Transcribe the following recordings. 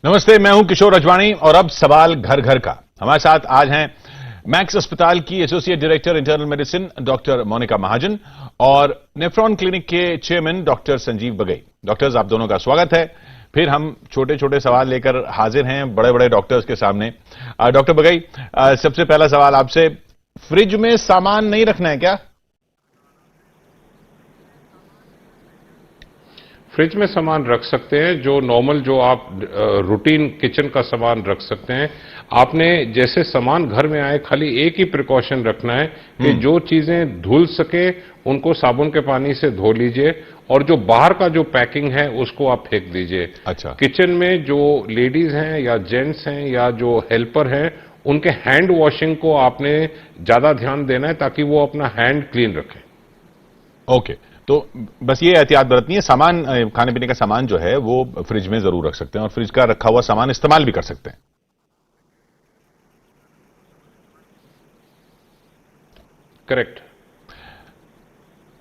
नमस्ते, मैं हूं किशोर अजवाणी और अब सवाल घर घर का। हमारे साथ आज हैं मैक्स अस्पताल की associate director internal medicine doctor Monika Mahajan और नेफ्रॉन क्लिनिक के chairman doctor Sanjeev Bagai. Doctors, आप दोनों का स्वागत है। फिर हम छोटे छोटे सवाल लेकर हाजिर हैं बड़े बड़े डॉक्टर्स के सामने। डॉक्टर बगई, सबसे पहला सवाल आपसे, फ्रिज में सामान नहीं रखना है क्या? फ्रिज में सामान रख सकते हैं, जो नॉर्मल जो आप रूटीन किचन का सामान रख सकते हैं। आपने जैसे सामान घर में आए, खाली एक ही प्रिकॉशन रखना है कि जो चीजें धुल सके उनको साबुन के पानी से धो लीजिए और जो बाहर का जो पैकिंग है उसको आप फेंक दीजिए। अच्छा। किचन में जो लेडीज हैं या जेंट्स हैं या जो हेल्पर हैं, उनके हैंड वॉशिंग को आपने ज्यादा ध्यान देना है ताकि वो अपना हैंड क्लीन रखें। ओके, तो बस ये एहतियात बरतनी है। सामान, खाने पीने का सामान जो है वो फ्रिज में जरूर रख सकते हैं और फ्रिज का रखा हुआ सामान इस्तेमाल भी कर सकते हैं। करेक्ट।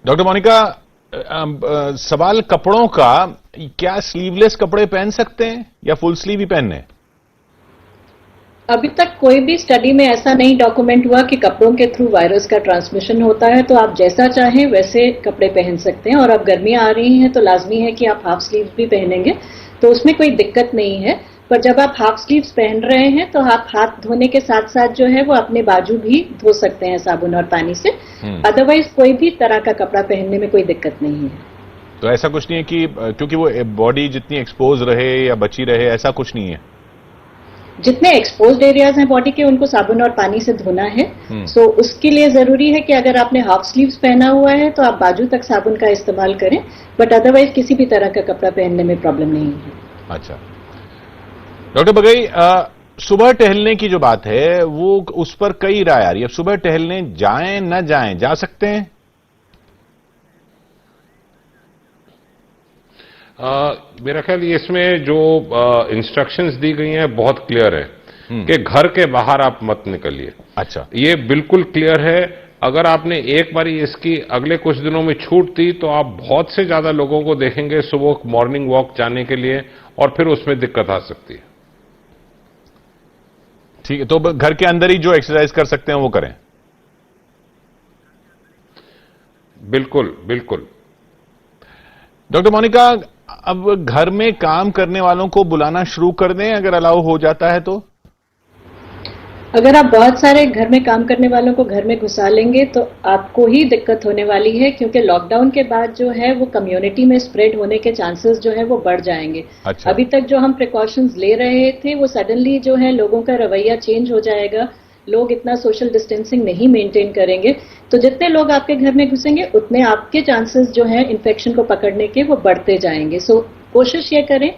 डॉक्टर मोनिका, सवाल कपड़ों का, क्या स्लीवलेस कपड़े पहन सकते हैं या फुल स्लीव ही पहनने? अभी तक कोई भी स्टडी में ऐसा नहीं डॉक्यूमेंट हुआ कि कपड़ों के थ्रू वायरस का ट्रांसमिशन होता है, तो आप जैसा चाहें वैसे कपड़े पहन सकते हैं। और अब गर्मियां आ रही हैं तो लाजमी है कि आप हाफ स्लीव्स भी पहनेंगे, तो उसमें कोई दिक्कत नहीं है। पर जब आप हाफ स्लीव्स पहन रहे हैं तो आप हाथ धोने के साथ साथ जो है वो अपने बाजू भी धो सकते हैं साबुन और पानी से। अदरवाइज कोई भी तरह का कपड़ा पहनने में कोई दिक्कत नहीं है। तो ऐसा कुछ नहीं है कि क्योंकि वो बॉडी जितनी एक्सपोज रहे या बची रहे, ऐसा कुछ नहीं है? जितने एक्सपोज्ड एरियाज हैं बॉडी के उनको साबुन और पानी से धोना है। सो उसके लिए जरूरी है कि अगर आपने हाफ स्लीव्स पहना हुआ है तो आप बाजू तक साबुन का इस्तेमाल करें, बट अदरवाइज किसी भी तरह का कपड़ा पहनने में प्रॉब्लम नहीं है। अच्छा डॉक्टर बगई, सुबह टहलने की जो बात है वो उस पर कई राय आ रही है। सुबह टहलने जाएं न जाएं, जा सकते हैं? मेरा ख्याल इसमें जो इंस्ट्रक्शंस दी गई हैं बहुत क्लियर है कि घर के बाहर आप मत निकलिए। अच्छा, ये बिल्कुल क्लियर है। अगर आपने एक बारी इसकी अगले कुछ दिनों में छूट दी तो आप बहुत से ज्यादा लोगों को देखेंगे सुबह मॉर्निंग वॉक जाने के लिए, और फिर उसमें दिक्कत आ सकती है। ठीक है, तो घर के अंदर ही जो एक्सरसाइज कर सकते हैं वो करें। बिल्कुल बिल्कुल। डॉक्टर मोनिका, अब घर में काम करने वालों को बुलाना शुरू कर दें अगर अलाउ हो जाता है तो? अगर आप बहुत सारे घर में काम करने वालों को घर में घुसा लेंगे तो आपको ही दिक्कत होने वाली है, क्योंकि लॉकडाउन के बाद जो है वो कम्युनिटी में स्प्रेड होने के चांसेस जो है वो बढ़ जाएंगे। अच्छा। अभी तक जो हम प्रिकॉशंस ले रहे थे वो सडनली जो है लोगों का रवैया चेंज हो जाएगा, लोग इतना सोशल डिस्टेंसिंग नहीं मेंटेन करेंगे, तो जितने लोग आपके घर में घुसेंगे उतने आपके चांसेस जो है इन्फेक्शन को पकड़ने के वो बढ़ते जाएंगे। सो कोशिश ये करें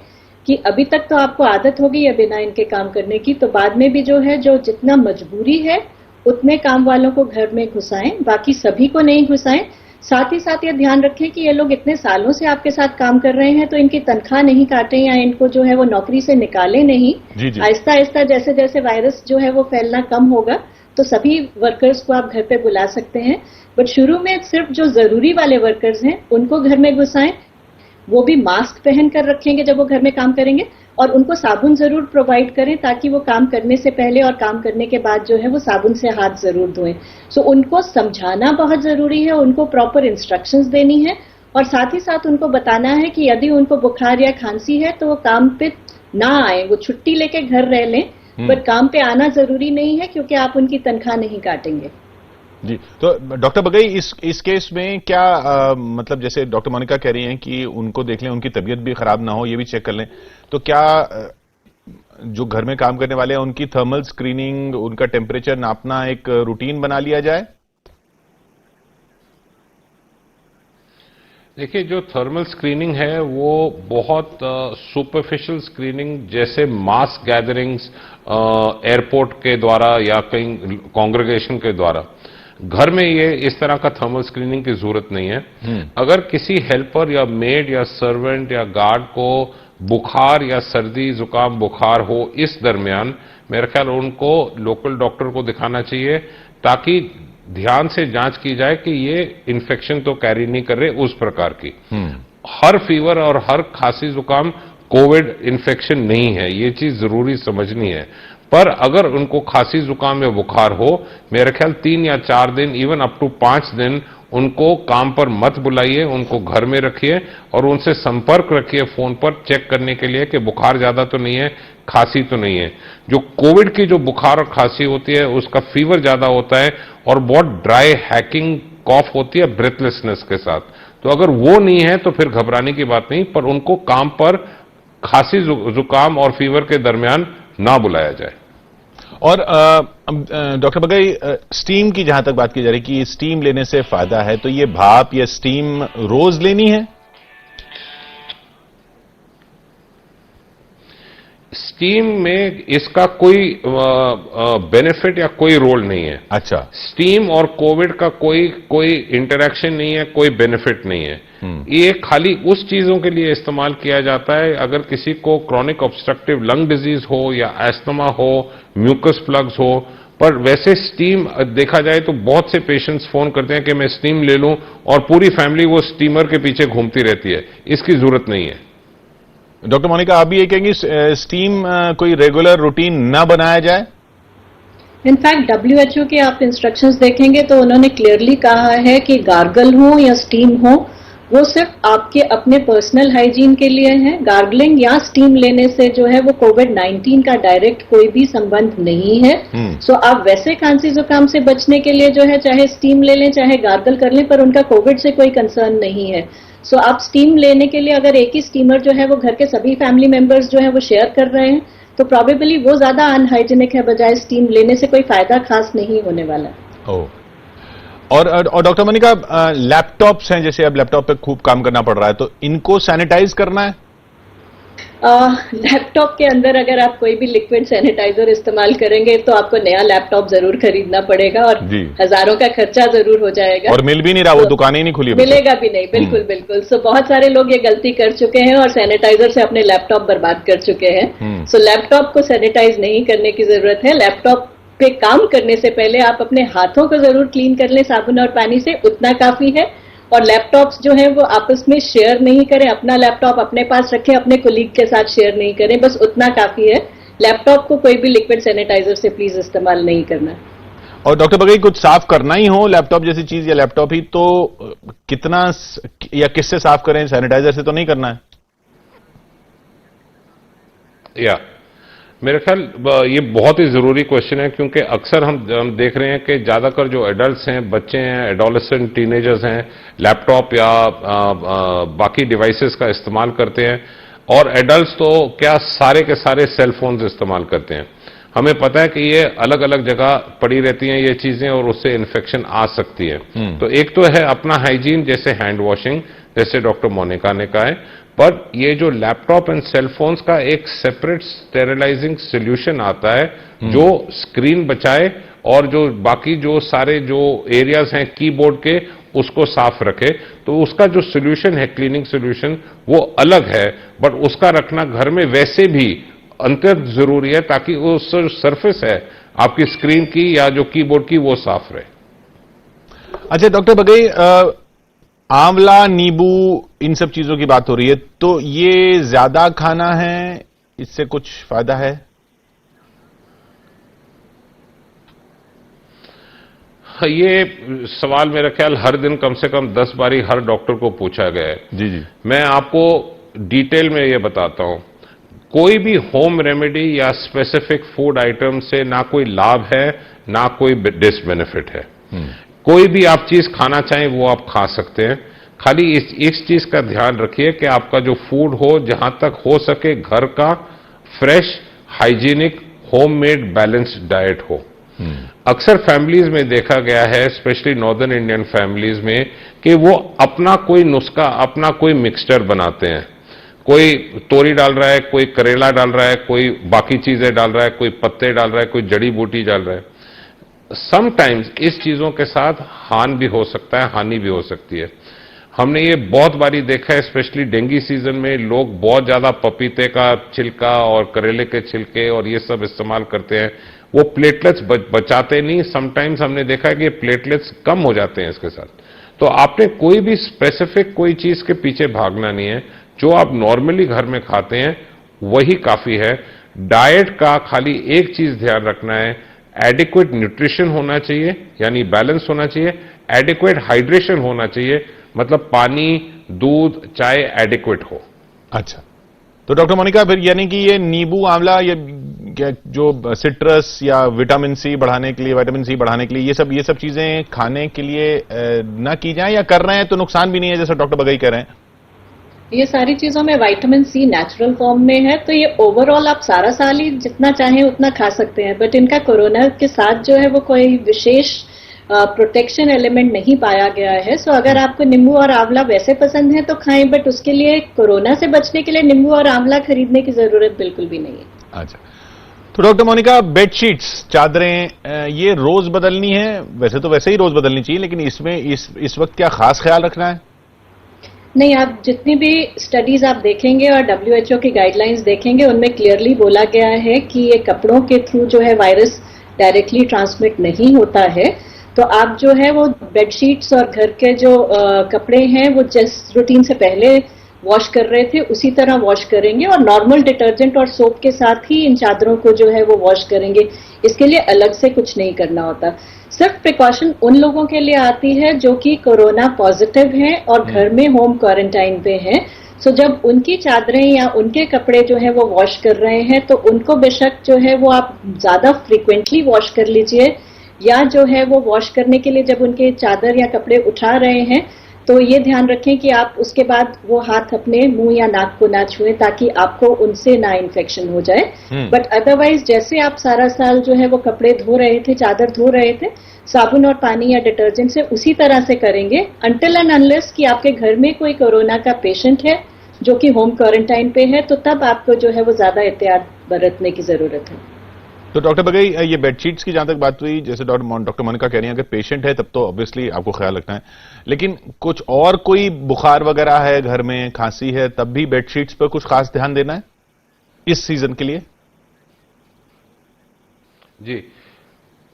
कि अभी तक तो आपको आदत होगी या बिना इनके काम करने की, तो बाद में भी जो है जो जितना मजबूरी है उतने काम वालों को घर में घुसाएं, बाकी सभी को नहीं घुसाएं। साथ ही साथ ये ध्यान रखें कि ये लोग इतने सालों से आपके साथ काम कर रहे हैं तो इनकी तनख्वाह नहीं काटें या इनको जो है वो नौकरी से निकालें नहीं। आहिस्ता आहिस्ता जैसे जैसे वायरस जो है वो फैलना कम होगा तो सभी वर्कर्स को आप घर पे बुला सकते हैं, बट शुरू में सिर्फ जो जरूरी वाले वर्कर्स हैं उनको घर में घुसाएं। वो भी मास्क पहन कर रखेंगे जब वो घर में काम करेंगे, और उनको साबुन जरूर प्रोवाइड करें ताकि वो काम करने से पहले और काम करने के बाद जो है वो साबुन से हाथ जरूर धोएं। सो उनको समझाना बहुत जरूरी है, उनको प्रॉपर इंस्ट्रक्शंस देनी है, और साथ ही साथ उनको बताना है कि यदि उनको बुखार या खांसी है तो वो काम पे ना आए, वो छुट्टी लेके घर रह लें, बट काम पे आना जरूरी नहीं है क्योंकि आप उनकी तनख्वाह नहीं काटेंगे। जी, तो डॉक्टर बगई, इस केस में क्या मतलब जैसे डॉक्टर मोनिका कह रही हैं कि उनको देख लें, उनकी तबीयत भी खराब ना हो, ये भी चेक कर लें, तो क्या जो घर में काम करने वाले हैं उनकी थर्मल स्क्रीनिंग, उनका टेम्परेचर नापना एक रूटीन बना लिया जाए? देखिए, जो थर्मल स्क्रीनिंग है वो बहुत सुपरफिशियल स्क्रीनिंग, जैसे मास गैदरिंग्स एयरपोर्ट के द्वारा या कहीं कांग्रेगेशन के द्वारा, घर में ये इस तरह का थर्मल स्क्रीनिंग की जरूरत नहीं है। अगर किसी हेल्पर या मेड या सर्वेंट या गार्ड को बुखार या सर्दी जुकाम बुखार हो, इस दरमियान मेरे ख्याल उनको लोकल डॉक्टर को दिखाना चाहिए ताकि ध्यान से जांच की जाए कि ये इन्फेक्शन तो कैरी नहीं कर रहे उस प्रकार की। हर फीवर और हर खांसी जुकाम कोविड इन्फेक्शन नहीं है, ये चीज जरूरी समझनी है। पर अगर उनको खांसी जुकाम या बुखार हो, मेरा ख्याल 3 या 4 दिन, इवन अप टू 5 दिन उनको काम पर मत बुलाइए, उनको घर में रखिए और उनसे संपर्क रखिए फोन पर चेक करने के लिए कि बुखार ज्यादा तो नहीं है, खांसी तो नहीं है। जो कोविड की जो बुखार और खांसी होती है उसका फीवर ज्यादा होता है और बहुत ड्राई हैकिंग कॉफ होती है ब्रेथलेसनेस के साथ। तो अगर वो नहीं है तो फिर घबराने की बात नहीं, पर उनको काम पर खांसी जुकाम और फीवर के दरमियान ना बुलाया जाए। और डॉक्टर बगई, स्टीम की जहां तक बात की जा रही कि स्टीम लेने से फायदा है, तो ये भाप या स्टीम रोज लेनी है? स्टीम में इसका कोई बेनिफिट या कोई रोल नहीं है। अच्छा। स्टीम और कोविड का कोई इंटरेक्शन नहीं है, कोई बेनिफिट नहीं है। ये खाली उस चीजों के लिए इस्तेमाल किया जाता है अगर किसी को क्रॉनिक ऑब्स्ट्रक्टिव लंग डिजीज हो या एस्थमा हो, म्यूकस प्लग्स हो। पर वैसे स्टीम देखा जाए तो बहुत से पेशेंट्स फोन करते हैं कि मैं स्टीम ले लूं और पूरी फैमिली वो स्टीमर के पीछे घूमती रहती है। इसकी जरूरत नहीं है। डॉक्टर मोनिका, आप भी ये कहेंगी स्टीम कोई रेगुलर रूटीन ना बनाया जाए? इनफैक्ट WHO के आप इंस्ट्रक्शंस देखेंगे तो उन्होंने क्लियरली कहा है कि गार्गल हो या स्टीम हो, वो सिर्फ आपके अपने पर्सनल हाइजीन के लिए है। गार्गलिंग या स्टीम लेने से जो है वो कोविड-19 का डायरेक्ट कोई भी संबंध नहीं है। सो आप वैसे खांसी जुकाम से बचने के लिए जो है चाहे स्टीम ले लें चाहे गार्गल कर लें, पर उनका कोविड से कोई कंसर्न नहीं है। सो आप स्टीम लेने के लिए अगर एक ही स्टीमर जो है वो घर के सभी फैमिली मेंबर्स जो है वो शेयर कर रहे हैं तो प्रोबेबली वो ज्यादा अनहाइजीनिक है, बजाय स्टीम लेने से कोई फायदा खास नहीं होने वाला। और डॉक्टर मोनिका, लैपटॉप्स हैं, जैसे अब लैपटॉप पे खूब काम करना पड़ रहा है, तो इनको सैनिटाइज करना है? लैपटॉप के अंदर अगर आप कोई भी लिक्विड सैनिटाइजर इस्तेमाल करेंगे तो आपको नया लैपटॉप जरूर खरीदना पड़ेगा और हजारों का खर्चा जरूर हो जाएगा। और मिल भी नहीं रहा, वो दुकानें ही नहीं खुली, मिलेगा भी नहीं। बिल्कुल बिल्कुल। सो बहुत सारे लोग ये गलती कर चुके हैं और सैनिटाइजर से अपने लैपटॉप बर्बाद कर चुके हैं। सो लैपटॉप को सैनिटाइज नहीं करने की जरूरत है। लैपटॉप पे काम करने से पहले आप अपने हाथों को जरूर क्लीन कर लें साबुन और पानी से, उतना काफी है। और लैपटॉप्स जो है वो आपस में शेयर नहीं करें, अपना लैपटॉप अपने पास रखें, अपने कोलीग के साथ शेयर नहीं करें, बस उतना काफी है। लैपटॉप को कोई भी लिक्विड सैनिटाइजर से प्लीज इस्तेमाल नहीं करना। और डॉक्टर बगई, कुछ साफ करना ही हो लैपटॉप जैसी चीज या लैपटॉप ही, तो कितना या किससे साफ करें? सैनिटाइजर से तो नहीं करना है? मेरे ख्याल ये बहुत ही जरूरी क्वेश्चन है, क्योंकि अक्सर हम देख रहे हैं कि ज्यादातर जो एडल्ट्स हैं, बच्चे हैं, एडोलेसेंट टीनेजर्स हैं, लैपटॉप या बाकी डिवाइसेस का इस्तेमाल करते हैं। और एडल्ट्स तो क्या सारे के सारे सेल फोन्स इस्तेमाल करते हैं। हमें पता है कि ये अलग अलग जगह पड़ी रहती हैं ये चीजें और उससे इन्फेक्शन आ सकती है। तो एक तो है अपना हाइजीन, जैसे हैंड वॉशिंग, जैसे डॉक्टर मोनिका ने कहा है। पर ये जो लैपटॉप एंड सेल फोन्स का एक सेपरेट स्टेरिलाइजिंग सोल्यूशन आता है जो स्क्रीन बचाए और जो बाकी जो सारे जो एरियाज हैं कीबोर्ड के उसको साफ रखे। तो उसका जो सोल्यूशन है, क्लीनिंग सोल्यूशन, वो अलग है, बट उसका रखना घर में वैसे भी अंतर जरूरी है ताकि वो सरफेस है आपकी स्क्रीन की या जो कीबोर्ड की वो साफ रहे। अच्छा डॉक्टर बगई, आंवला, नींबू, इन सब चीजों की बात हो रही है, तो ये ज्यादा खाना है, इससे कुछ फायदा है? ये सवाल मेरा ख्याल हर दिन कम से कम 10 बारी हर डॉक्टर को पूछा गया है। जी जी। मैं आपको डिटेल में ये बताता हूं, कोई भी होम रेमेडी या स्पेसिफिक फूड आइटम से ना कोई लाभ है ना कोई डिसबेनिफिट है। कोई भी आप चीज खाना चाहें वो आप खा सकते हैं। खाली इस चीज का ध्यान रखिए कि आपका जो फूड हो जहां तक हो सके घर का fresh, hygienic, homemade, balanced diet हो। अक्सर फैमिलीज में देखा गया है, स्पेशली नॉर्दर्न इंडियन फैमिलीज में, कि वो अपना कोई नुस्खा, अपना कोई मिक्सचर बनाते हैं। कोई तोरी डाल रहा है, कोई करेला डाल रहा है, कोई बाकी चीजें डाल रहा है, कोई पत्ते डाल रहा है, कोई जड़ी बूटी डाल रहा है। समटाइम्स इस चीजों के साथ हानि भी हो सकता है, हानि भी हो सकती है। हमने ये बहुत बारी देखा है, स्पेशली डेंगू सीजन में लोग बहुत ज्यादा पपीते का छिलका और करेले के छिलके और ये सब इस्तेमाल करते हैं। वो प्लेटलेट्स बचाते नहीं, समटाइम्स हमने देखा है कि प्लेटलेट्स कम हो जाते हैं इसके साथ। तो आपने कोई भी स्पेसिफिक कोई चीज के पीछे भागना नहीं है। जो आप नॉर्मली घर में खाते हैं वही काफी है। डाइट का खाली एक चीज ध्यान रखना है, एडिक्वेट न्यूट्रिशन होना चाहिए, यानी बैलेंस होना चाहिए, एडिक्वेट हाइड्रेशन होना चाहिए, मतलब पानी, दूध, चाय एडिक्वेट हो। अच्छा, तो डॉक्टर मोनिका फिर यानी कि ये नींबू आंवला, ये जो सिट्रस या विटामिन सी बढ़ाने के लिए ये सब चीजें खाने के लिए ना की जाए, या कर रहे हैं तो नुकसान भी नहीं है जैसा डॉक्टर बगई कह रहे हैं? ये सारी चीजों में विटामिन सी नेचुरल फॉर्म में है, तो ये ओवरऑल आप सारा साल ही जितना चाहें उतना खा सकते हैं, बट इनका कोरोना के साथ जो है वो कोई विशेष प्रोटेक्शन एलिमेंट नहीं पाया गया है। सो अगर आपको नींबू और आंवला वैसे पसंद है तो खाएं, बट उसके लिए कोरोना से बचने के लिए नींबू और आंवला खरीदने की जरूरत बिल्कुल भी नहीं है। अच्छा, तो डॉक्टर मोनिका बेडशीट्स, चादरें ये रोज बदलनी है? वैसे ही रोज बदलनी चाहिए, लेकिन इसमें इस वक्त क्या खास ख्याल रखना है? नहीं, आप जितनी भी स्टडीज आप देखेंगे और WHO की गाइडलाइंस देखेंगे, उनमें क्लियरली बोला गया है कि ये कपड़ों के थ्रू जो है वायरस डायरेक्टली ट्रांसमिट नहीं होता है। तो आप जो है वो बेडशीट्स और घर के जो कपड़े हैं वो जिस रूटीन से पहले वॉश कर रहे थे उसी तरह वॉश करेंगे, और नॉर्मल डिटर्जेंट और सोप के साथ ही इन चादरों को जो है वो वॉश करेंगे। इसके लिए अलग से कुछ नहीं करना होता। सिर्फ प्रिकॉशन उन लोगों के लिए आती है जो कि कोरोना पॉजिटिव हैं और घर में होम क्वारंटाइन पे हैं। सो जब उनकी चादरें या उनके कपड़े जो है वो वॉश कर रहे हैं तो उनको बेशक जो है वो आप ज्यादा फ्रीक्वेंटली वॉश कर लीजिए, या जो है वो वॉश करने के लिए जब उनके चादर या कपड़े उठा रहे हैं तो ये ध्यान रखें कि आप उसके बाद वो हाथ अपने मुंह या नाक को ना छुएं ताकि आपको उनसे ना इन्फेक्शन हो जाए। बट अदरवाइज जैसे आप सारा साल जो है वो कपड़े धो रहे थे, चादर धो रहे थे, साबुन और पानी या डिटर्जेंट से उसी तरह से करेंगे अनटिल एंड अनलेस कि आपके घर में कोई कोरोना का पेशेंट है जो कि होम क्वारंटाइन पे है, तो तब आपको जो है वो ज्यादा एहतियात बरतने की जरूरत है। तो डॉक्टर बगई, ये बेडशीट्स की जहां तक बात हुई, जैसे डॉक्टर मोनिका कह रही हैं अगर पेशेंट है तब तो ऑब्वियसली आपको ख्याल रखना है, लेकिन कुछ और कोई बुखार वगैरह है घर में, खांसी है, तब भी बेडशीट्स पर कुछ खास ध्यान देना है इस सीजन के लिए?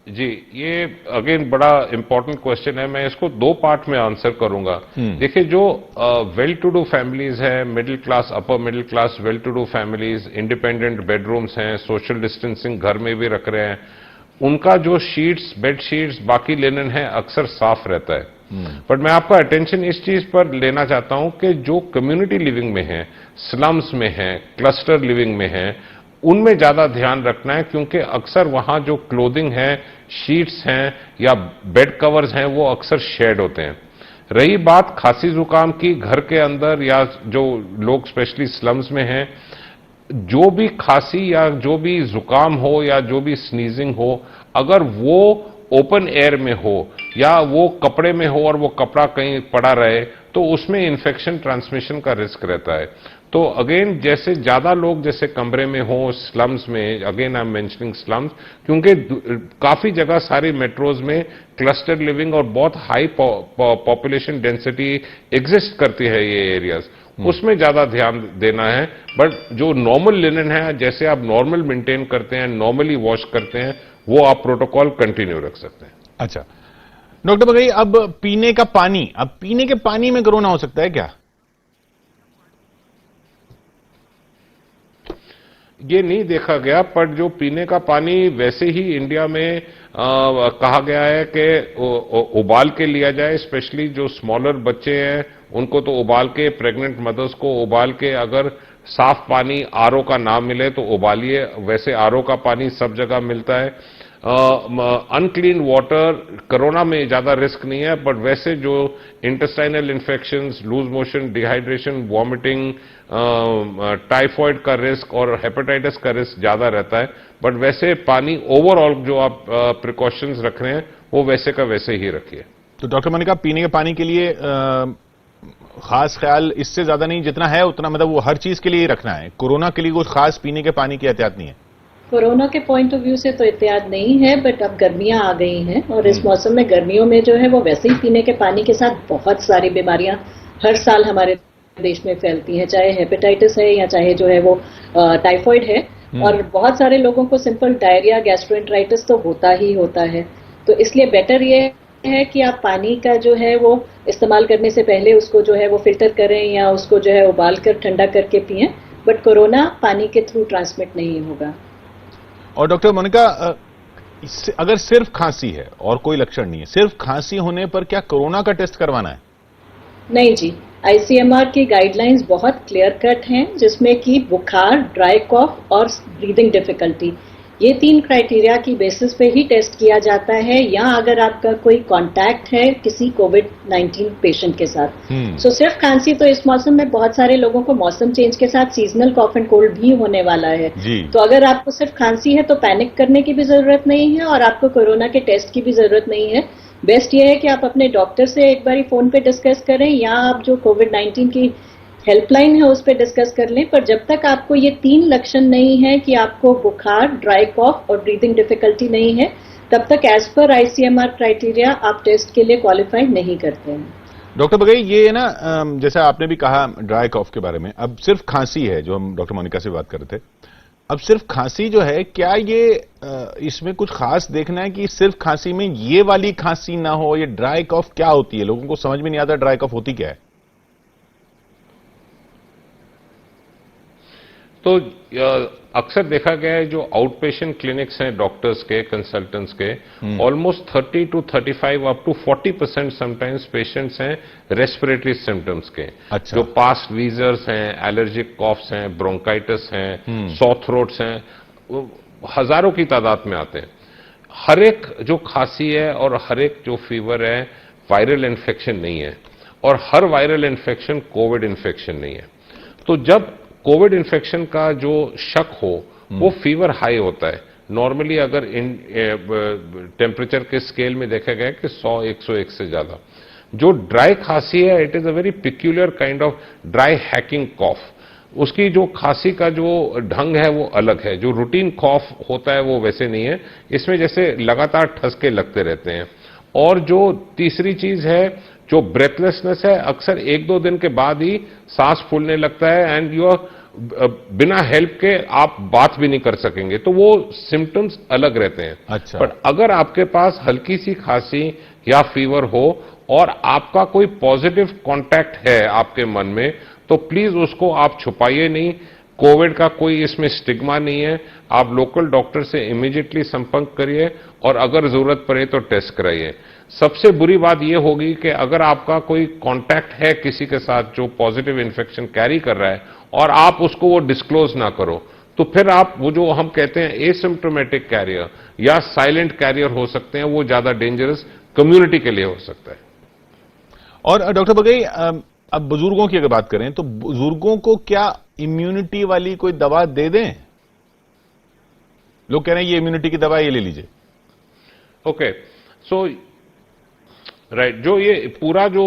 जी, ये अगेन बड़ा इंपॉर्टेंट क्वेश्चन है। मैं इसको दो पार्ट में आंसर करूंगा। देखिए, जो वेल टू डू फैमिलीज है, middle class, upper middle class, well to do families, independent bedrooms हैं, सोशल डिस्टेंसिंग घर में भी रख रहे हैं, उनका जो शीट्स, बेड शीट्स, बाकी लिनन है अक्सर साफ रहता है। बट मैं आपका अटेंशन इस चीज पर लेना चाहता हूं कि जो कम्युनिटी लिविंग में है, स्लम्स में है, क्लस्टर लिविंग में है, उनमें ज्यादा ध्यान रखना है, क्योंकि अक्सर वहां जो क्लोथिंग है, शीट्स हैं या बेड कवर्स हैं, वो अक्सर शेड होते हैं। रही बात खांसी जुकाम की, घर के अंदर या जो लोग स्पेशली स्लम्स में हैं, जो भी खांसी या जो भी जुकाम हो या जो भी स्नीजिंग हो, अगर वो ओपन एयर में हो या वो कपड़े में हो और वो कपड़ा कहीं पड़ा रहे तो उसमें इन्फेक्शन ट्रांसमिशन का रिस्क रहता है। तो अगेन जैसे ज्यादा लोग जैसे कमरे में हो स्लम्स में, again I am mentioning slums, क्योंकि काफी जगह सारी मेट्रोज में क्लस्टर लिविंग और बहुत हाई पॉपुलेशन डेंसिटी एग्जिस्ट करती है ये एरियाज, उसमें ज्यादा ध्यान देना है। बट जो नॉर्मल लिनन है, जैसे आप नॉर्मल मेंटेन करते हैं, नॉर्मली वॉश करते हैं, वो आप प्रोटोकॉल कंटिन्यू रख सकते हैं। अच्छा डॉक्टर बगई, अब पीने के पानी में कोरोना हो सकता है क्या? ये नहीं देखा गया, पर जो पीने का पानी वैसे ही इंडिया में कहा गया है कि उबाल के लिया जाए, स्पेशली जो स्मॉलर बच्चे हैं उनको तो उबाल के, प्रेग्नेंट मदर्स को उबाल के, अगर साफ पानी आरओ का ना मिले तो उबालिए। वैसे आरओ का पानी सब जगह मिलता है। अनक्लीन वाटर कोरोना में ज्यादा रिस्क नहीं है, बट वैसे जो intestinal infections, loose motion, dehydration, vomiting, typhoid का रिस्क और हेपेटाइटिस का रिस्क ज्यादा रहता है। बट वैसे पानी ओवरऑल जो आप प्रिकॉशंस रख रहे हैं वो वैसे का वैसे ही रखिए। तो डॉक्टर मोनिका, पीने के पानी के लिए खास ख्याल इससे ज्यादा नहीं, जितना है उतना, मतलब वो हर चीज के लिए ही रखना है, कोरोना के लिए कुछ खास पीने के पानी की एहतियात नहीं है? कोरोना के पॉइंट ऑफ व्यू से तो एहतियात नहीं है, बट अब गर्मियां आ गई हैं और इस मौसम में, गर्मियों में जो है वो वैसे ही पीने के पानी के साथ बहुत सारी बीमारियां हर साल हमारे देश में फैलती हैं, चाहे हेपेटाइटिस है या चाहे जो है वो टाइफॉइड है, और बहुत सारे लोगों को सिंपल डायरिया, गैस्ट्रोएंटेराइटिस तो होता ही होता है। तो इसलिए बेटर ये है कि आप पानी का जो है वो इस्तेमाल करने से पहले उसको जो है वो फिल्टर करें या उसको जो है उबाल कर ठंडा करके पिएं, बट कोरोना पानी के थ्रू ट्रांसमिट नहीं होगा। और डॉक्टर मोनिका, अगर सिर्फ खांसी है और कोई लक्षण नहीं है, सिर्फ खांसी होने पर क्या कोरोना का टेस्ट करवाना है? नहीं जी, आईसीएमआर की गाइडलाइंस बहुत क्लियर कट हैं, जिसमें कि बुखार, ड्राई कॉफ और ब्रीदिंग डिफिकल्टी, ये 3 क्राइटेरिया की बेसिस पे ही टेस्ट किया जाता है, या अगर आपका कोई कांटेक्ट है किसी कोविड-19 पेशेंट के साथ। सो सिर्फ खांसी तो इस मौसम में बहुत सारे लोगों को मौसम चेंज के साथ सीजनल कॉफ एंड कोल्ड भी होने वाला है, तो अगर आपको सिर्फ खांसी है तो पैनिक करने की भी जरूरत नहीं है और आपको कोरोना के टेस्ट की भी जरूरत नहीं है। बेस्ट ये है कि आप अपने डॉक्टर से एक बारी फोन पे डिस्कस करें, या आप जो कोविड-19 की हेल्पलाइन है उस पर डिस्कस कर लें, पर जब तक आपको ये 3 लक्षण नहीं है कि आपको बुखार, ड्राई कॉफ और ब्रीदिंग डिफिकल्टी नहीं है, तब तक एज पर आईसीएमआर क्राइटेरिया आप टेस्ट के लिए क्वालिफाई नहीं करते हैं। डॉक्टर बघेल, ये ना जैसा आपने भी कहा ड्राई कॉफ के बारे में, अब सिर्फ खांसी है जो हम डॉक्टर मोनिका से बात कर रहे थे, अब सिर्फ खांसी जो है, क्या ये इसमें कुछ खास देखना है कि सिर्फ खांसी में ये वाली खांसी ना हो? ये ड्राई कॉफ क्या होती है? लोगों को समझ में नहीं आता ड्राई कॉफ होती क्या है। तो अक्सर देखा गया है जो आउट पेशेंट क्लिनिक्स हैं डॉक्टर्स के, कंसल्टेंट्स के, almost 30 to 35 up to 40% sometimes patients हैं रेस्पिरेटरी सिम्टम्स के। अच्छा। जो पास्ट वीजर्स हैं, एलर्जिक कॉफ्स हैं, ब्रोंकाइटिस हैं, सॉर थ्रोट्स हैं, हजारों की तादाद में आते हैं। हर एक जो खांसी है और हर एक जो फीवर है वायरल इन्फेक्शन नहीं है, और हर वायरल इन्फेक्शन कोविड इन्फेक्शन नहीं है। तो जब कोविड इन्फेक्शन का जो शक हो, वो फीवर हाई होता है। नॉर्मली अगर टेम्परेचर के स्केल में देखा गया कि 100-101 से ज्यादा। जो ड्राई खांसी है, it is a very peculiar kind of dry hacking cough. उसकी जो खांसी का जो ढंग है वो अलग है। जो रूटीन कॉफ होता है वो वैसे नहीं है, इसमें जैसे लगातार ठसके लगते रहते हैं। और जो तीसरी चीज है, जो ब्रेथलेसनेस है, अक्सर 1-2 दिन के बाद ही सांस फूलने लगता है, एंड यू बिना हेल्प के आप बात भी नहीं कर सकेंगे। तो वो सिम्टम्स अलग रहते हैं। अच्छा। पर अगर आपके पास हल्की सी खांसी या फीवर हो और आपका कोई पॉजिटिव कांटेक्ट है आपके मन में, तो प्लीज उसको आप छुपाइए नहीं। कोविड का कोई इसमें स्टिग्मा नहीं है। आप लोकल डॉक्टर से इमीडिएटली संपर्क करिए और अगर जरूरत पड़े तो टेस्ट कराइए। सबसे बुरी बात यह होगी कि अगर आपका कोई कांटेक्ट है किसी के साथ जो पॉजिटिव इन्फेक्शन कैरी कर रहा है और आप उसको वो डिस्क्लोज ना करो, तो फिर आप वो जो हम कहते हैं एसिम्प्टोमेटिक कैरियर या साइलेंट कैरियर हो सकते हैं, वो ज्यादा डेंजरस कम्युनिटी के लिए हो सकता है। और डॉक्टर बघेल, अब बुजुर्गों की अगर बात करें तो बुजुर्गों को क्या इम्यूनिटी वाली कोई दवा दे दें? लोग कह रहे हैं ये इम्यूनिटी की दवा ये ले लीजिए। ओके, सो राइट, जो ये पूरा जो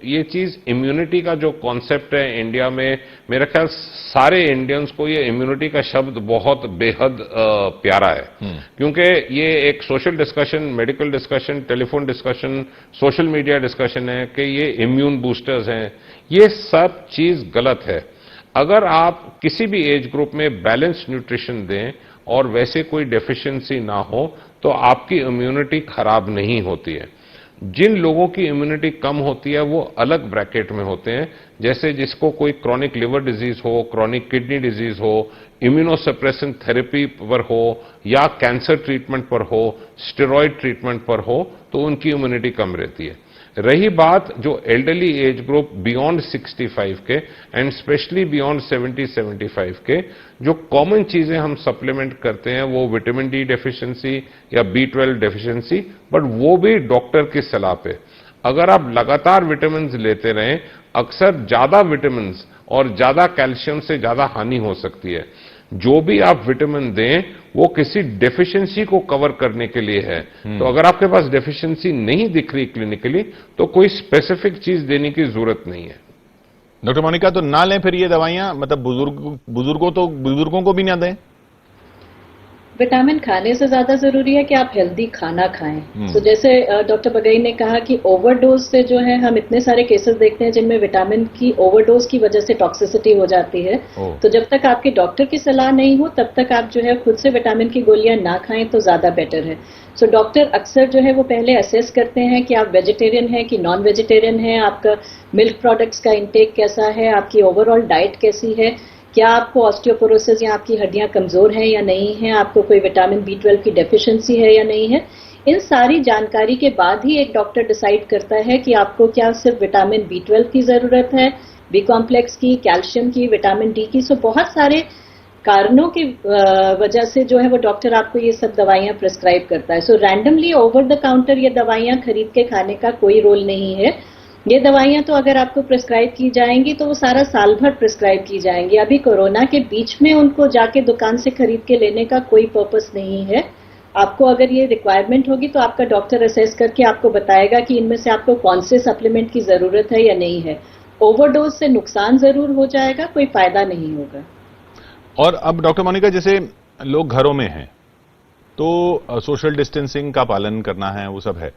ये चीज इम्यूनिटी का जो कॉन्सेप्ट है इंडिया में, मेरा ख्याल सारे इंडियंस को ये इम्यूनिटी का शब्द बहुत बेहद प्यारा है। क्योंकि ये एक social discussion, medical discussion, telephone discussion, social media discussion है कि ये इम्यून बूस्टर्स हैं। ये सब चीज गलत है। अगर आप किसी भी एज ग्रुप में बैलेंस न्यूट्रिशन दें और वैसे कोई डेफिशिएंसी ना हो, तो आपकी इम्यूनिटी खराब नहीं होती है। जिन लोगों की इम्यूनिटी कम होती है वो अलग ब्रैकेट में होते हैं, जैसे जिसको कोई क्रॉनिक लिवर डिजीज हो, क्रॉनिक किडनी डिजीज हो, इम्यूनोसप्रेशन थेरेपी पर हो, या कैंसर ट्रीटमेंट पर हो, स्टेरॉयड ट्रीटमेंट पर हो, तो उनकी इम्यूनिटी कम रहती है। रही बात जो एल्डरली एज ग्रुप बियॉन्ड 65 के एंड स्पेशली बियॉन्ड 70-75 के, जो कॉमन चीजें हम सप्लीमेंट करते हैं वो विटामिन डी डेफिशिएंसी या B12 डेफिशिएंसी, बट वो भी डॉक्टर की सलाह पे। अगर आप लगातार विटामिन लेते रहें, अक्सर ज्यादा विटामिन और ज्यादा कैल्शियम से ज्यादा हानि हो सकती है। जो भी आप विटामिन दें वो किसी डेफिशिएंसी को कवर करने के लिए है। तो अगर आपके पास डेफिशिएंसी नहीं दिख रही क्लिनिकली, तो कोई स्पेसिफिक चीज देने की जरूरत नहीं है। डॉक्टर मोनिका, तो ना लें फिर ये दवाइयां, मतलब बुजुर्गों को भी ना दें? विटामिन खाने से ज्यादा जरूरी है कि आप हेल्दी खाना खाएं। तो जैसे डॉक्टर बगई ने कहा कि ओवरडोज से जो है हम इतने सारे केसेस देखते हैं जिनमें विटामिन की ओवरडोज की वजह से टॉक्सिसिटी हो जाती है। तो जब तक आपके डॉक्टर की सलाह नहीं हो तब तक आप जो है खुद से विटामिन की गोलियां ना खाएं तो ज्यादा बेटर है। सो डॉक्टर अक्सर जो है वो पहले असेस करते हैं कि आप वेजिटेरियन हैं कि नॉन वेजिटेरियन हैं, आपका मिल्क प्रोडक्ट्स का इंटेक कैसा है, आपकी ओवरऑल डाइट कैसी है, क्या आपको ऑस्टियोपोरोसिस या आपकी हड्डियां कमजोर हैं या नहीं है, आपको कोई विटामिन B12 की डेफिशिएंसी है या नहीं है। इन सारी जानकारी के बाद ही एक डॉक्टर डिसाइड करता है कि आपको क्या सिर्फ विटामिन B12 की जरूरत है, बी कॉम्प्लेक्स की, कैल्शियम की, विटामिन डी की। सो बहुत सारे कारणों की वजह से जो है वो डॉक्टर आपको ये सब दवाइयां प्रिस्क्राइब करता है। सो रैंडमली ओवर द काउंटर ये दवाइयां खरीद के खाने का कोई रोल नहीं है। ये दवाइयां तो अगर आपको प्रिस्क्राइब की जाएंगी तो वो सारा साल भर प्रिस्क्राइब की जाएंगी। अभी कोरोना के बीच में उनको जाके दुकान से खरीद के लेने का कोई पर्पस नहीं है। आपको अगर ये रिक्वायरमेंट होगी तो आपका डॉक्टर असेस करके आपको बताएगा कि इनमें से आपको कौन से सप्लीमेंट की जरूरत है या नहीं है। ओवरडोज से नुकसान जरूर हो जाएगा, कोई फायदा नहीं होगा। और अब डॉक्टर मोनिका, जैसे लोग घरों में हैं तो सोशल डिस्टेंसिंग का पालन करना है, वो सब है,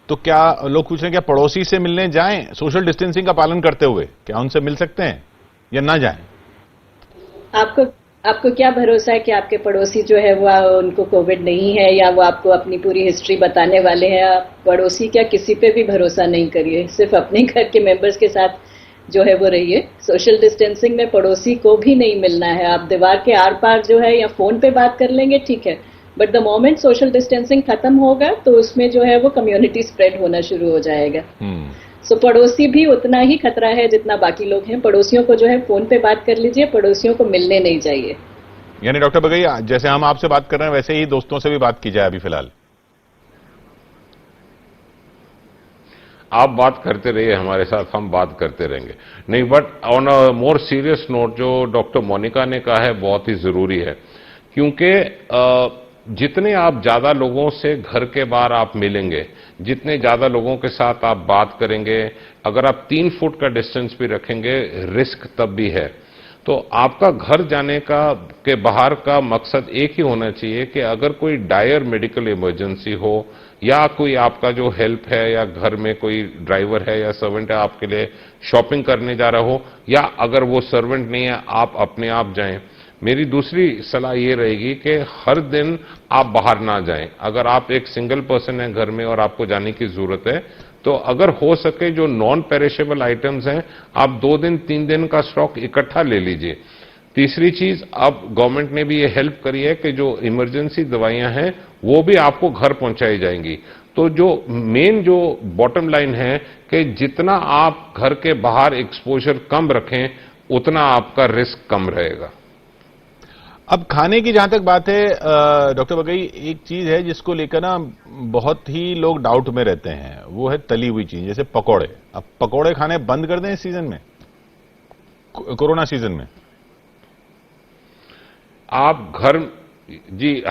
तो क्या लोग पूछ रहे हैं क्या पड़ोसी से मिलने जाएं सोशल डिस्टेंसिंग का पालन करते हुए? क्या उनसे मिल सकते हैं या ना जाएं? आपको क्या भरोसा है कि आपके पड़ोसी जो है वो उनको कोविड नहीं है या वो आपको अपनी पूरी हिस्ट्री बताने वाले हैं? आप पड़ोसी क्या किसी पे भी भरोसा नहीं करिए, सिर्फ अपने घर के मेंबर्स के साथ जो है वो रहिए। सोशल डिस्टेंसिंग में पड़ोसी को भी नहीं मिलना है। आप दीवार के आर पार जो है या फोन पे बात कर लेंगे, ठीक है, but the moment social distancing खत्म होगा तो उसमें जो है वो कम्युनिटी स्प्रेड होना शुरू हो जाएगा। सो पड़ोसी भी उतना ही खतरा है जितना बाकी लोग हैं। पड़ोसियों को जो है फोन पे बात कर लीजिए, पड़ोसियों को मिलने नहीं चाहिए। यानी डॉक्टर बगई, जैसे हम आपसे बात कर रहे हैं वैसे ही दोस्तों से भी बात की जाए अभी फिलहाल? आप बात करते रहिए हमारे साथ, हम बात करते रहेंगे। नहीं, but on a more serious note जो डॉक्टर मोनिका ने कहा है बहुत ही जरूरी है, क्योंकि जितने आप ज्यादा लोगों से घर के बाहर आप मिलेंगे, जितने ज्यादा लोगों के साथ आप बात करेंगे, अगर आप 3 फुट का डिस्टेंस भी रखेंगे, रिस्क तब भी है। तो आपका घर जाने का के बाहर का मकसद एक ही होना चाहिए कि अगर कोई डायर मेडिकल इमरजेंसी हो या कोई आपका जो हेल्प है या घर में कोई ड्राइवर है या सर्वेंट है आपके लिए शॉपिंग करने जा रहा हो, या अगर वो सर्वेंट नहीं है आप अपने आप जाएं। मेरी दूसरी सलाह ये रहेगी कि हर दिन आप बाहर ना जाएं। अगर आप एक सिंगल पर्सन है घर में और आपको जाने की जरूरत है तो अगर हो सके जो नॉन पेरिशेबल आइटम्स हैं आप 2 दिन 3 दिन का स्टॉक इकट्ठा ले लीजिए। तीसरी चीज, अब गवर्नमेंट ने भी ये हेल्प करी है कि जो इमरजेंसी दवाइयां हैं वो भी आपको घर पहुंचाई जाएंगी। तो जो मेन जो बॉटम लाइन है कि जितना आप घर के बाहर एक्सपोजर कम रखें उतना आपका रिस्क कम रहेगा। अब खाने की जहां तक बात है डॉक्टर बगई, एक चीज है जिसको लेकर ना बहुत ही लोग डाउट में रहते हैं, वो है तली हुई चीज, जैसे पकौड़े। अब पकौड़े खाने बंद कर दें इस सीजन में, कोरोना सीजन में? आप घर जी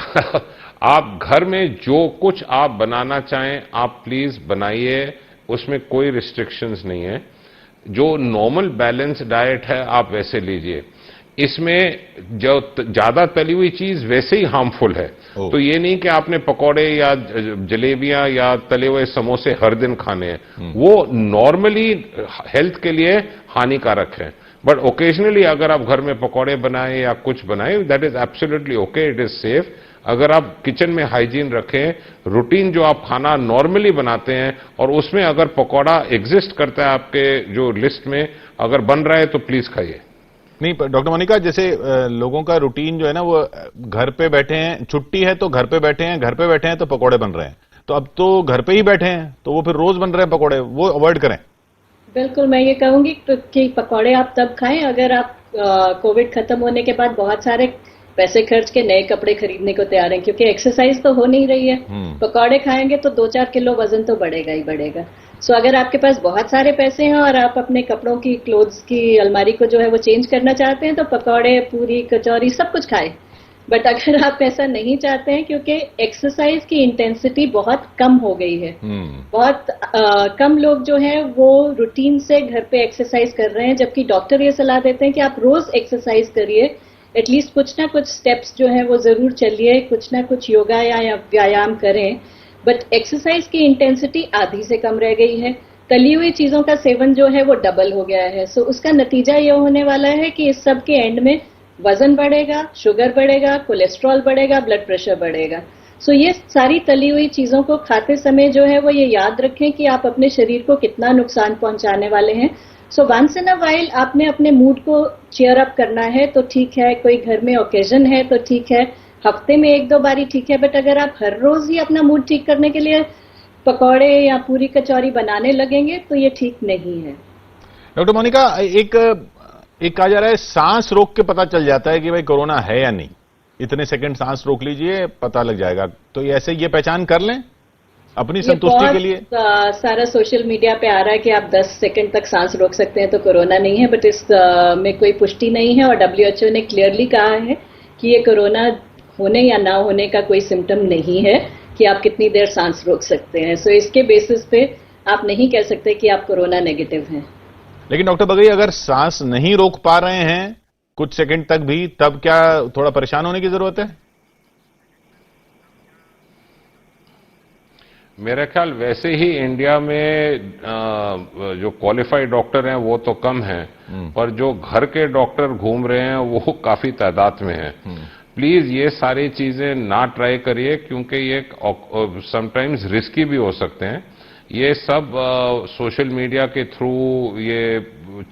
आप घर में जो कुछ आप बनाना चाहें आप प्लीज बनाइए, उसमें कोई रिस्ट्रिक्शंस नहीं है। जो नॉर्मल बैलेंस डाइट है आप वैसे लीजिए। इसमें जो ज्यादा तली हुई चीज वैसे ही हार्मफुल है। तो ये नहीं कि आपने पकौड़े या जलेबियां या तले हुए समोसे हर दिन खाने हैं, वो नॉर्मली हेल्थ के लिए हानिकारक है। बट ओकेजनली अगर आप घर में पकौड़े बनाएं या कुछ बनाएं, that is absolutely okay, it is safe. अगर आप किचन में हाइजीन रखें, रूटीन जो आप खाना नॉर्मली बनाते हैं और उसमें अगर पकौड़ा एग्जिस्ट करता है आपके जो लिस्ट में अगर बन रहा है तो प्लीज खाइए। नहीं डॉक्टर मोनिका, जैसे लोगों का रूटीन जो है ना वो घर पे बैठे हैं, छुट्टी है तो घर पे बैठे हैं, घर पे बैठे हैं तो पकौड़े बन रहे हैं, तो अब तो घर पे ही बैठे हैं तो वो फिर रोज बन रहे हैं पकौड़े, वो अवॉइड करें। बिल्कुल, मैं ये कहूंगी कि पकौड़े आप तब खाएं अगर आप कोविड खत्म होने के बाद बहुत सारे पैसे खर्च के नए कपड़े खरीदने को तैयार हैं, क्योंकि एक्सरसाइज तो हो नहीं रही है। पकौड़े खाएंगे तो 2-4 किलो वजन तो बढ़ेगा ही बढ़ेगा। सो अगर आपके पास बहुत सारे पैसे हैं और आप अपने कपड़ों की क्लोथ्स की अलमारी को जो है वो चेंज करना चाहते हैं तो पकौड़े, पूरी, कचौरी सब कुछ खाएं। बट अगर आप ऐसा नहीं चाहते हैं, क्योंकि एक्सरसाइज की इंटेंसिटी बहुत कम हो गई है, बहुत कम लोग जो है वो रूटीन से घर पे एक्सरसाइज कर रहे हैं, जबकि डॉक्टर ये सलाह देते हैं कि आप रोज एक्सरसाइज करिए एटलीस्ट कुछ ना कुछ स्टेप्स जो है वो जरूर चलिए, कुछ ना कुछ योगा या व्यायाम करें। बट एक्सरसाइज की इंटेंसिटी आधी से कम रह गई है, तली हुई चीजों का सेवन जो है वो डबल हो गया है। सो उसका नतीजा ये होने वाला है कि इस सब के एंड में वजन बढ़ेगा, शुगर बढ़ेगा, कोलेस्ट्रॉल बढ़ेगा, ब्लड प्रेशर बढ़ेगा। सो ये सारी तली हुई चीजों को खाते समय जो है वो ये याद रखें कि आप अपने शरीर को कितना नुकसान पहुंचाने वाले हैं। So once in a while आपने अपने मूड को चीयर अप करना है तो ठीक है, कोई घर में ओकेजन है तो ठीक है, हफ्ते में 1-2 बारी ठीक है। बट अगर आप हर रोज ही अपना मूड ठीक करने के लिए पकौड़े या पूरी कचौरी बनाने लगेंगे तो ये ठीक नहीं है। डॉक्टर मोनिका, एक कहा जा रहा है सांस रोक के पता चल जाता है कि भाई कोरोना है या नहीं, इतने सेकंड सांस रोक लीजिए पता लग जाएगा, तो ऐसे ये पहचान कर लें अपनी संतुष्टि के लिए? सारा सोशल मीडिया पे आ रहा है कि आप 10 सेकंड तक सांस रोक सकते हैं तो कोरोना नहीं है, बट इस में कोई पुष्टि नहीं है। और WHO ने क्लियरली कहा है कि ये कोरोना होने या ना होने का कोई सिम्टम नहीं है कि आप कितनी देर सांस रोक सकते हैं। सो इसके बेसिस पे आप नहीं कह सकते कि आप कोरोना नेगेटिव हैं। लेकिन डॉक्टर बगई, अगर सांस नहीं रोक पा रहे हैं कुछ सेकंड तक भी, तब क्या थोड़ा परेशान होने की जरूरत है? मेरा ख्याल वैसे ही इंडिया में जो क्वालिफाइड डॉक्टर हैं वो तो कम हैं, पर जो घर के डॉक्टर घूम रहे हैं वो काफी तादाद में हैं। प्लीज ये सारी चीजें ना ट्राई करिए, क्योंकि ये समटाइम्स रिस्की भी हो सकते हैं। ये सब सोशल मीडिया के थ्रू ये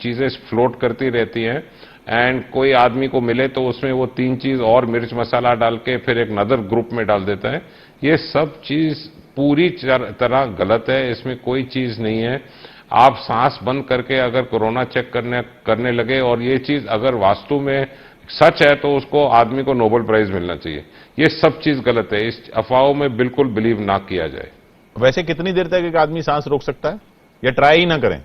चीजें फ्लोट करती रहती हैं, एंड कोई आदमी को मिले तो उसमें वो 3 चीज और मिर्च मसाला डाल के फिर एक नदर ग्रुप में डाल देता है। ये सब चीज पूरी तरह गलत है, इसमें कोई चीज नहीं है। आप सांस बंद करके अगर कोरोना चेक करने लगे और ये चीज अगर वास्तव में सच है तो उसको आदमी को नोबेल प्राइज मिलना चाहिए। ये सब चीज गलत है, इस अफवाहों में बिल्कुल बिलीव ना किया जाए। वैसे कितनी देर तक एक आदमी सांस रोक सकता है, या ट्राई ही ना करें?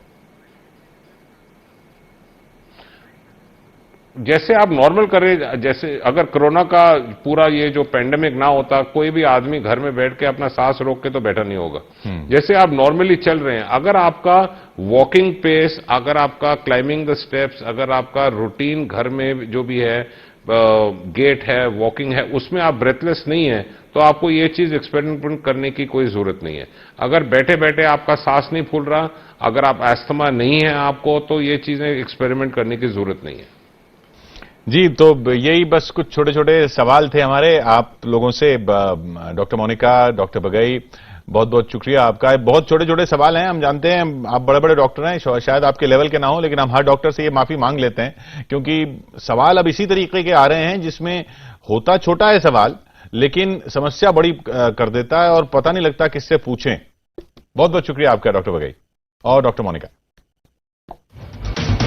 जैसे आप नॉर्मल करें, जैसे अगर कोरोना का पूरा ये जो पेंडेमिक ना होता, कोई भी आदमी घर में बैठ के अपना सांस रोक के तो बैठा नहीं होगा। जैसे आप नॉर्मली चल रहे हैं, अगर आपका वॉकिंग पेस, अगर आपका क्लाइंबिंग द स्टेप्स, अगर आपका रूटीन घर में जो भी है, गेट है, वॉकिंग है, उसमें आप ब्रेथलेस नहीं है तो आपको ये चीज एक्सपेरिमेंट करने की कोई जरूरत नहीं है। अगर बैठे बैठे आपका सांस नहीं फूल रहा, अगर आप अस्थमा नहीं है आपको, तो ये चीजें एक्सपेरिमेंट करने की जरूरत नहीं है। जी, तो यही बस कुछ छोटे छोटे सवाल थे हमारे आप लोगों से। डॉक्टर मोनिका, डॉक्टर बगई, बहुत बहुत शुक्रिया आपका। बहुत छोटे छोटे सवाल हैं, हम जानते हैं आप बड़े बड़े डॉक्टर हैं, शायद आपके लेवल के ना हो, लेकिन हम हर डॉक्टर से ये माफी मांग लेते हैं, क्योंकि सवाल अब इसी तरीके के आ रहे हैं जिसमें होता छोटा है सवाल, लेकिन समस्या बड़ी कर देता है और पता नहीं लगता किससे पूछें। बहुत बहुत शुक्रिया आपका डॉक्टर बगई और डॉक्टर मोनिका।